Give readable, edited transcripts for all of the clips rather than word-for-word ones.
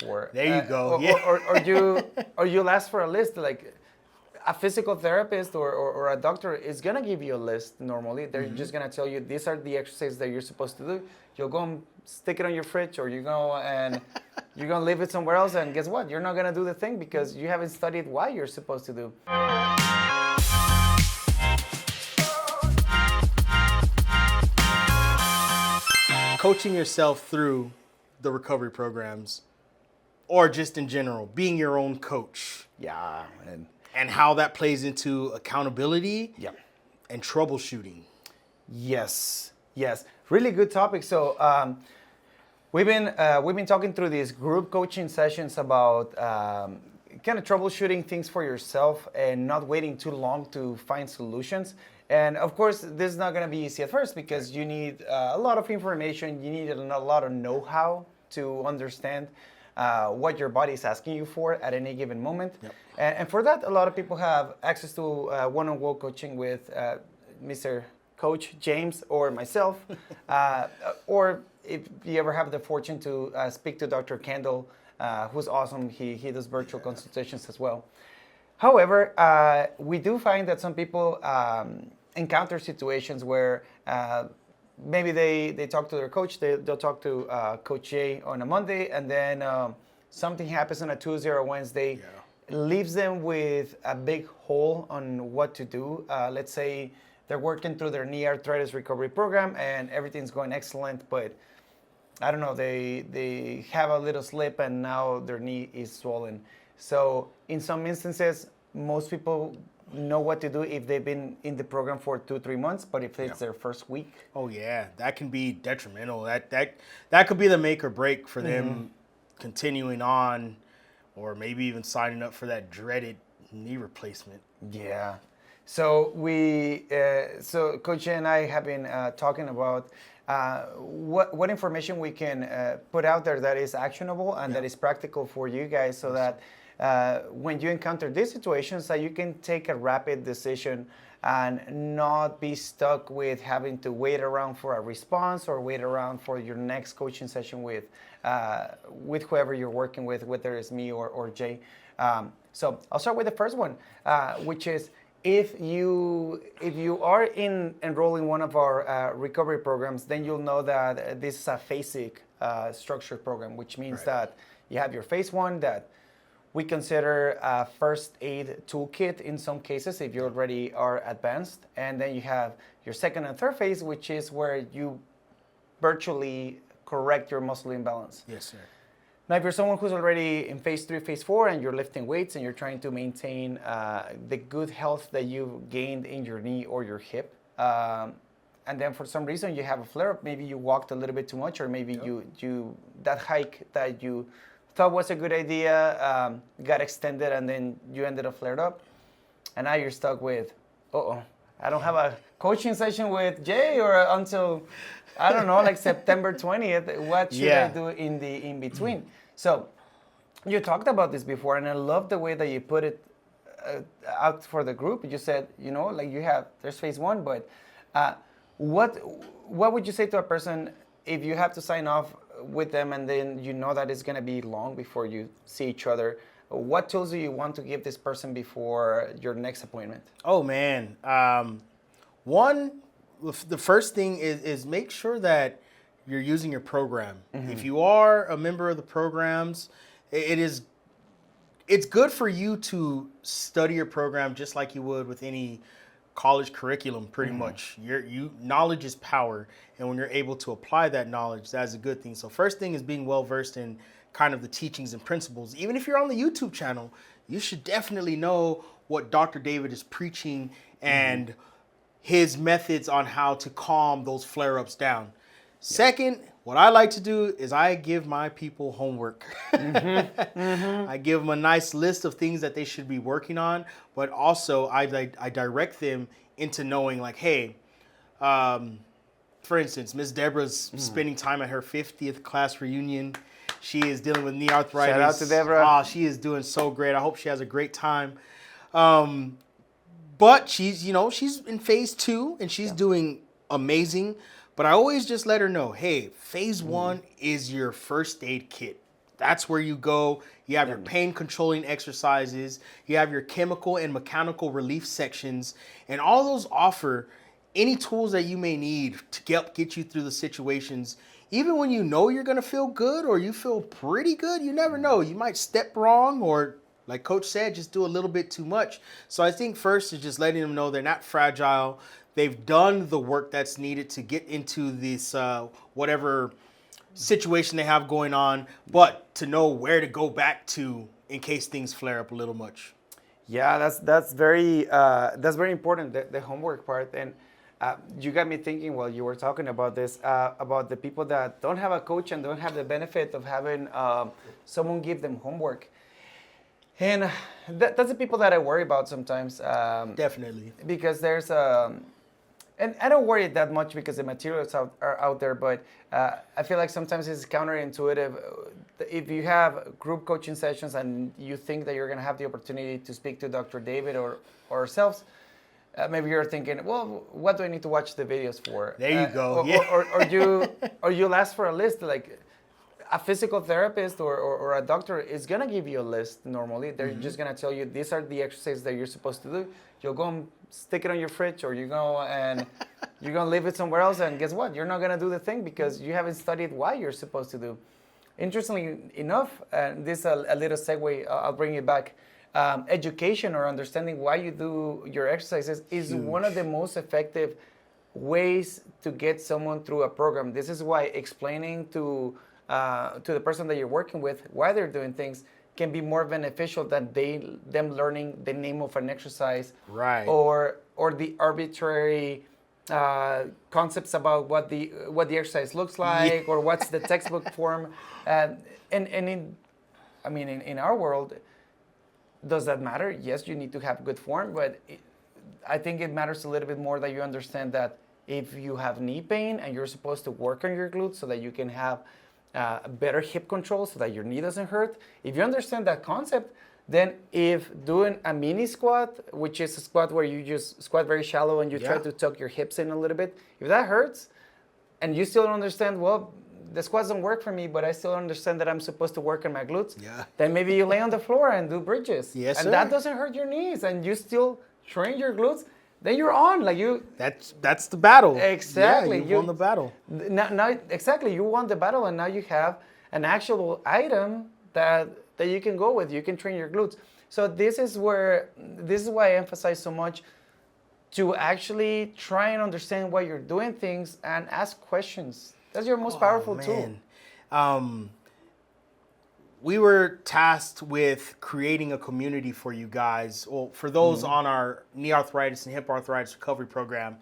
Or there you go. Or you'll ask for a list. Like a physical therapist or a doctor is gonna give you a list normally. They're just gonna tell you these are the exercises that you're supposed to do. You'll go and stick it on your fridge, or you go and you're gonna leave it somewhere else. And guess what? You're not gonna do the thing because you haven't studied why you're supposed to do. Coaching yourself through the recovery programs, or just in general, being your own coach. Yeah, And how that plays into accountability yeah. and troubleshooting. Yes, really good topic. So we've been talking through these group coaching sessions about kind of troubleshooting things for yourself and not waiting too long to find solutions. And of course, this is not going to be easy at first because you need a lot of information. You need a lot of know-how to understand what your body is asking you for at any given moment. Yep. And for that, a lot of people have access to one-on-one coaching with Mr. Coach James or myself, or if you ever have the fortune to speak to Dr. Kendall, who's awesome. He does virtual consultations as well. However, we do find that some people encounter situations where maybe they talk to their coach, they'll talk to Coach Jay on a Monday, and then something happens on a Tuesday or Wednesday, leaves them with a big hole on what to do. Let's say they're working through their knee arthritis recovery program and everything's going excellent, but I don't know, they have a little slip and now their knee is swollen. So in some instances, most people know what to do if they've been in the program for 2-3 months, but if it's their first week. Oh yeah, that can be detrimental. That could be the make or break for them continuing on, or maybe even signing up for that dreaded knee replacement. Yeah. So so Coach and I have been talking about what information we can put out there that is actionable and that is practical for you guys, so that when you encounter these situations, that you can take a rapid decision and not be stuck with having to wait around for a response or wait around for your next coaching session with whoever you're working with, whether it's me or Jay. So I'll start with the first one, which is if you are enrolling one of our recovery programs, then you'll know that this is a phasic structured program, which means that you have your phase one that we consider a first aid toolkit in some cases if you already are advanced. And then you have your second and third phase, which is where you virtually correct your muscle imbalance. Yes, sir. Now, if you're someone who's already in phase 3, phase 4, and you're lifting weights and you're trying to maintain the good health that you've gained in your knee or your hip, and then for some reason you have a flare-up, maybe you walked a little bit too much, or maybe you that hike that you thought was a good idea got extended and then you ended up flared up, and now you're stuck with, I don't have a coaching session with Jay or until, I don't know, like September 20th. What should I do in between? So you talked about this before, and I love the way that you put it out for the group. You said, like there's phase one, but what would you say to a person if you have to sign off with them and then you know that it's going to be long before you see each other? What tools do you want to give this person before your next appointment? Oh, man. The first thing is make sure that you're using your program. If you are a member of the programs, it's good for you to study your program just like you would with any college curriculum, pretty much. Knowledge is power, and when you're able to apply that knowledge, that's a good thing. So first thing is being well versed in kind of the teachings and principles. Even if you're on the YouTube channel, you should definitely know what Dr. David is preaching and his methods on how to calm those flare-ups down. Second, what I like to do is I give my people homework. I give them a nice list of things that they should be working on, but also I direct them into knowing, like, hey, for instance, Miss Deborah's spending time at her 50th class reunion. She is dealing with knee arthritis. Shout out to Deborah. She is doing so great. I hope she has a great time. But she's in phase 2 and she's doing amazing. But I always just let her know, hey, phase 1 is your first aid kit. That's where you go. You have your pain controlling exercises. You have your chemical and mechanical relief sections. And all those offer any tools that you may need to get you through the situations. Even when you know you're going to feel good or you feel pretty good, you never know. You might step wrong or, like Coach said, just do a little bit too much. So I think first is just letting them know they're not fragile. They've done the work that's needed to get into this whatever situation they have going on, but to know where to go back to in case things flare up a little much. Yeah, that's very important, the homework part. And you got me thinking while you were talking about this, about the people that don't have a coach and don't have the benefit of having someone give them homework. And that's the people that I worry about sometimes. Definitely. Because there's and I don't worry that much because the materials are out there, but I feel like sometimes it's counterintuitive. If you have group coaching sessions and you think that you're going to have the opportunity to speak to Dr. David or ourselves, maybe you're thinking, well, what do I need to watch the videos for? There you go. Or you'll ask for a list. Like a physical therapist or a doctor is going to give you a list normally. They're just going to tell you, these are the exercises that you're supposed to do. You'll go and stick it on your fridge, or you go and you're going to leave it somewhere else, and guess what? You're not going to do the thing because you haven't studied why you're supposed to do. Interestingly enough, and this is a little segue, I'll bring it back. Education or understanding why you do your exercises is one of the most effective ways to get someone through a program. This is why explaining to the person that you're working with why they're doing things can be more beneficial than them learning the name of an exercise, right? Or the arbitrary concepts about what the exercise looks like, or what's the textbook form. In our world, does that matter? Yes, you need to have good form, but I think it matters a little bit more that you understand that if you have knee pain and you're supposed to work on your glutes so that you can have better hip control so that your knee doesn't hurt. If you understand that concept, then if doing a mini squat, which is a squat where you just squat very shallow and you try to tuck your hips in a little bit, if that hurts and you still don't understand, well, the squats don't work for me, but I still understand that I'm supposed to work on my glutes, then maybe you lay on the floor and do bridges. Yes, and that doesn't hurt your knees and you still train your glutes. Then you're on, like you. That's the battle. Exactly, you won the battle. Now, exactly, you won the battle, and now you have an actual item that you can go with. You can train your glutes. So this is why I emphasize so much to actually try and understand why you're doing things and ask questions. That's your most powerful tool. We were tasked with creating a community for you guys, well, for those on our knee arthritis and hip arthritis recovery program,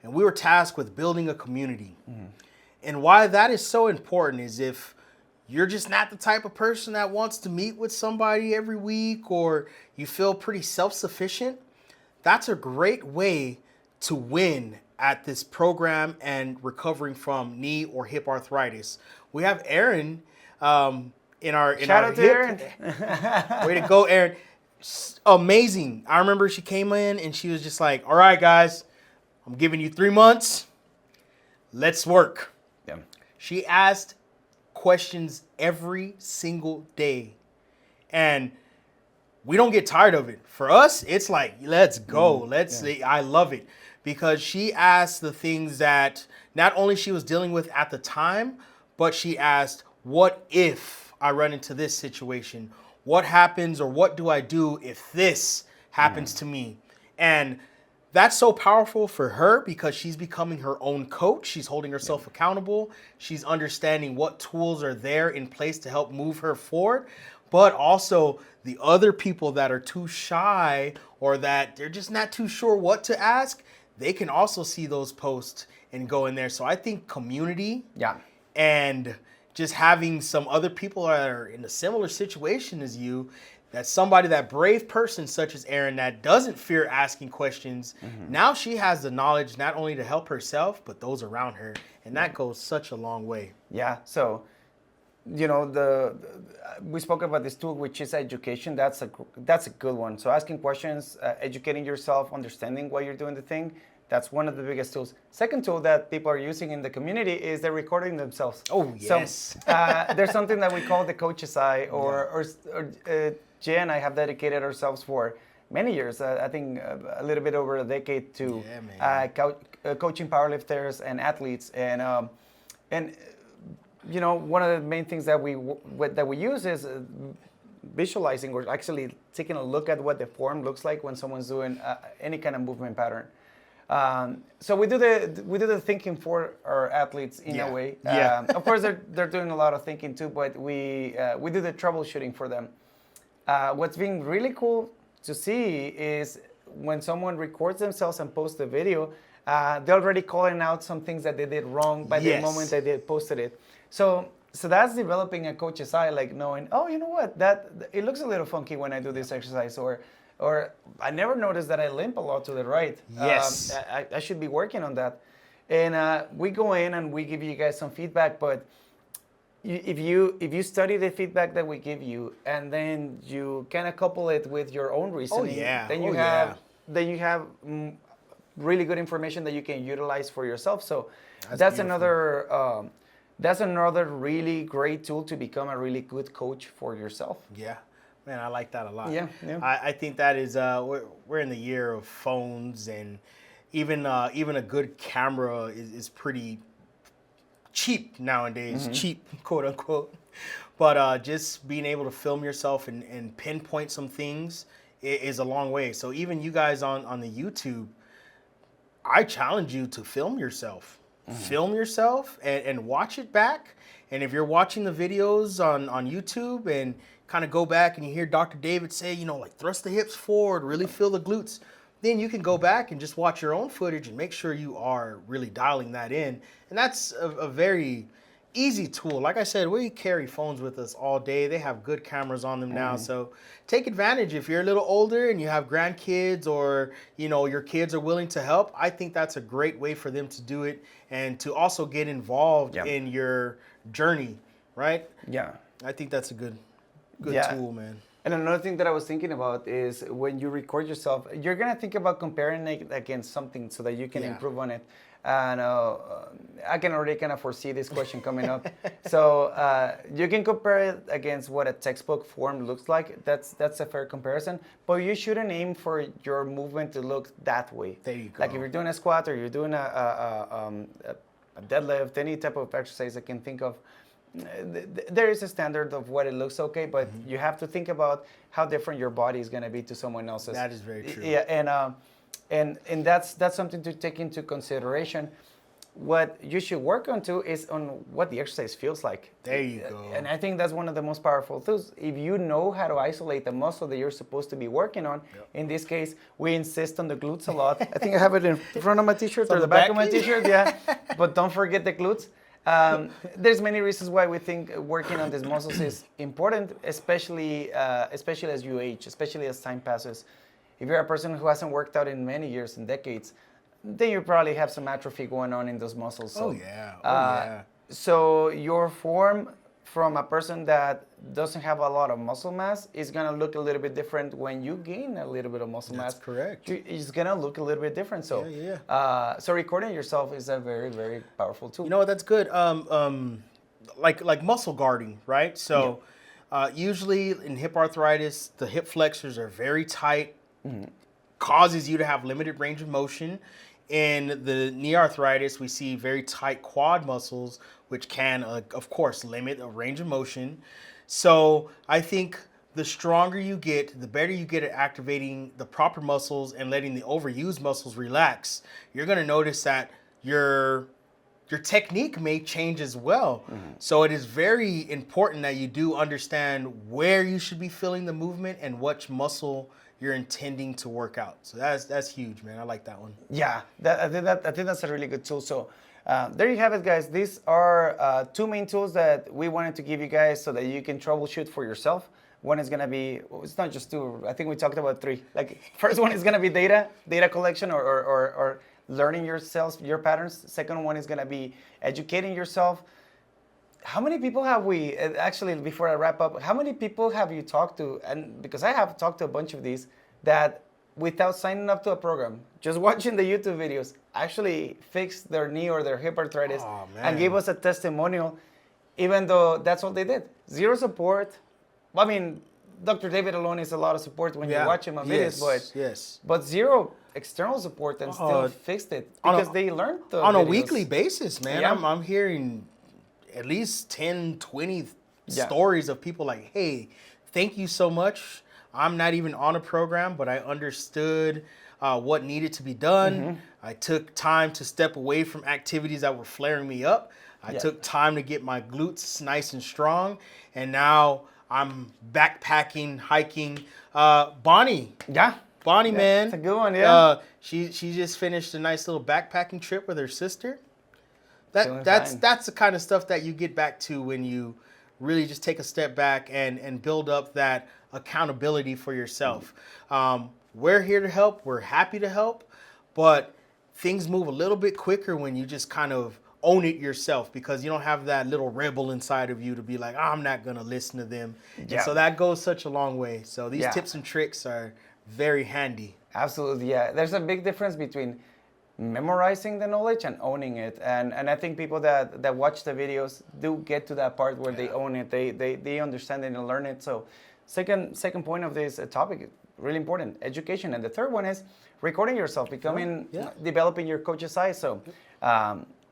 and we were tasked with building a community. And why that is so important is if you're just not the type of person that wants to meet with somebody every week, or you feel pretty self-sufficient, that's a great way to win at this program and recovering from knee or hip arthritis. We have Aaron, in our Shout out to Aaron. Way to go, Aaron. Amazing. I remember she came in and she was just like, all right, guys, I'm giving you 3 months. Let's work. Yeah. She asked questions every single day. And we don't get tired of it. For us, it's like, let's go. I love it. Because she asked the things that not only she was dealing with at the time, but she asked, what if I run into this situation? What happens, or what do I do if this happens to me? And that's so powerful for her because she's becoming her own coach. She's holding herself accountable. She's understanding what tools are there in place to help move her forward. But also the other people that are too shy or that they're just not too sure what to ask, they can also see those posts and go in there. So I think community and just having some other people that are in a similar situation as you, that brave person such as Aaron that doesn't fear asking questions. Now she has the knowledge not only to help herself, but those around her. And that goes such a long way. Yeah. So, we spoke about this tool, which is education. That's a good one. So asking questions, educating yourself, understanding why you're doing the thing, That's one of the biggest tools. Second tool that people are using in the community is they're recording themselves. Oh, yes. So there's something that we call the Coach's Eye, or Jay and I have dedicated ourselves for many years. I think a little bit over a decade to coaching powerlifters and athletes, and you know, one of the main things that we use is visualizing, or actually taking a look at what the form looks like when someone's doing any kind of movement pattern. So we do the thinking for our athletes in a way. Of course, they're doing a lot of thinking too, but we do the troubleshooting for them. What's been really cool to see is when someone records themselves and posts the video, they're already calling out some things that they did wrong by the moment that they posted it. So that's developing a coach's eye, like knowing, oh, you know what, that it looks a little funky when I do this exercise, or I never noticed that I limp a lot to the right. Yes. I should be working on that. And we go in and we give you guys some feedback, but if you study the feedback that we give you and then you kind of couple it with your own reasoning, then you have really good information that you can utilize for yourself. So that's another really great tool to become a really good coach for yourself. Yeah. Man, I like that a lot. Yeah. I think that is we're in the year of phones, and even a good camera is pretty cheap nowadays, cheap, quote unquote. But just being able to film yourself and pinpoint some things is a long way. So even you guys on the YouTube, I challenge you to film yourself. Film yourself and watch it back. And if you're watching the videos on YouTube and kind of go back and you hear Dr. David say, you know, like thrust the hips forward, really feel the glutes, then you can go back and just watch your own footage and make sure you are really dialing that in. And that's a very easy tool. Like I said, we carry phones with us all day. They have good cameras on them now. So take advantage. If you're a little older and you have grandkids, or, you know, your kids are willing to help, I think that's a great way for them to do it and to also get involved in your journey, right? Yeah. I think that's a good tool, man. And another thing that I was thinking about is when you record yourself, you're going to think about comparing it against something so that you can improve on it. And I can already kind of foresee this question coming up. So you can compare it against what a textbook form looks like. That's a fair comparison. But you shouldn't aim for your movement to look that way. There you go. Like if you're doing a squat or you're doing a deadlift, any type of exercise I can think of, there is a standard of what it looks okay, but you have to think about how different your body is going to be to someone else's. That is very true. Yeah, and that's something to take into consideration. What you should work on too is on what the exercise feels like. There you go. And I think that's one of the most powerful tools. If you know how to isolate the muscle that you're supposed to be working on, in this case, we insist on the glutes a lot. I think I have it in front of my t-shirt or the back of my t-shirt, but don't forget the glutes. There's many reasons why we think working on these muscles is important, especially as you age, especially as time passes. If you're a person who hasn't worked out in many years and decades, then you probably have some atrophy going on in those muscles. So, so your form from a person that doesn't have a lot of muscle mass is going to look a little bit different when you gain a little bit of muscle mass. That's correct. It's going to look a little bit different. So, so recording yourself is a very, very powerful tool. You know what? That's good. Like muscle guarding, right? So usually in hip arthritis, the hip flexors are very tight, causes you to have limited range of motion. In the knee arthritis, we see very tight quad muscles, which can, of course, limit a range of motion. So I think the stronger you get, the better you get at activating the proper muscles and letting the overused muscles relax. You're going to notice that your technique may change as well. So it is very important that you do understand where you should be feeling the movement and which muscle you're intending to work out. So that's huge, man. I like that one. Yeah, I think that's a really good tool. So there you have it, guys. These are two main tools that we wanted to give you guys so that you can troubleshoot for yourself. One is going to be, it's not just two, I think we talked about three. Like first one is going to be data collection or learning yourself, your patterns. Second one is going to be educating yourself. How many people have we, actually, before I wrap up, how many people have you talked to? And because I have talked to a bunch of these that without signing up to a program, just watching the YouTube videos, actually fixed their knee or their hip arthritis and gave us a testimonial, even though that's all they did. Zero support. I mean, Dr. David alone is a lot of support when you watch him on videos, but zero external support and still fixed it because they learned the on videos. a weekly basis, man. Yeah. I'm hearing at least 10, 20 stories of people like, hey, thank you so much. I'm not even on a program, but I understood what needed to be done. I took time to step away from activities that were flaring me up. I took time to get my glutes nice and strong. And now I'm backpacking, hiking. Bonnie. Bonnie, man. That's a good one, yeah. She just finished a nice little backpacking trip with her sister. That's the kind of stuff that you get back to when you really just take a step back and build up that accountability for yourself. We're here to help. We're happy to help. But things move a little bit quicker when you just kind of own it yourself, because you don't have that little rebel inside of you to be like, oh, I'm not going to listen to them. And so that goes such a long way. So these tips and tricks are very handy. Absolutely, yeah. There's a big difference between memorizing the knowledge and owning it. And I think people that watch the videos do get to that part where they own it. They understand it and learn it. So second point of this topic, really important, education. And the third one is recording yourself, developing your coach's eye. So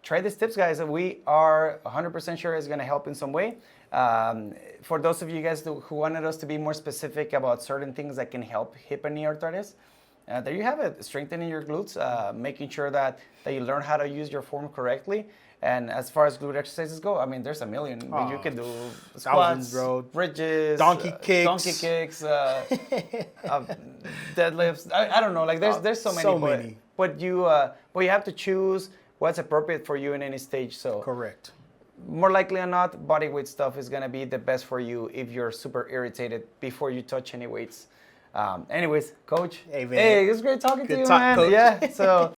try these tips, guys. We are 100% sure it's going to help in some way. For those of you guys who wanted us to be more specific about certain things that can help hip and knee arthritis, there you have it. Strengthening your glutes, making sure that you learn how to use your form correctly. And as far as glute exercises go, I mean, there's a million. You can do squats, bridges, donkey kicks, deadlifts. I don't know. Like there's so many. But you have to choose what's appropriate for you in any stage. So correct. More likely than not, bodyweight stuff is gonna be the best for you if you're super irritated before you touch any weights. Anyways, Coach. Hey, man. Hey, it was great talking to you, talk, man. Coach. Yeah. So.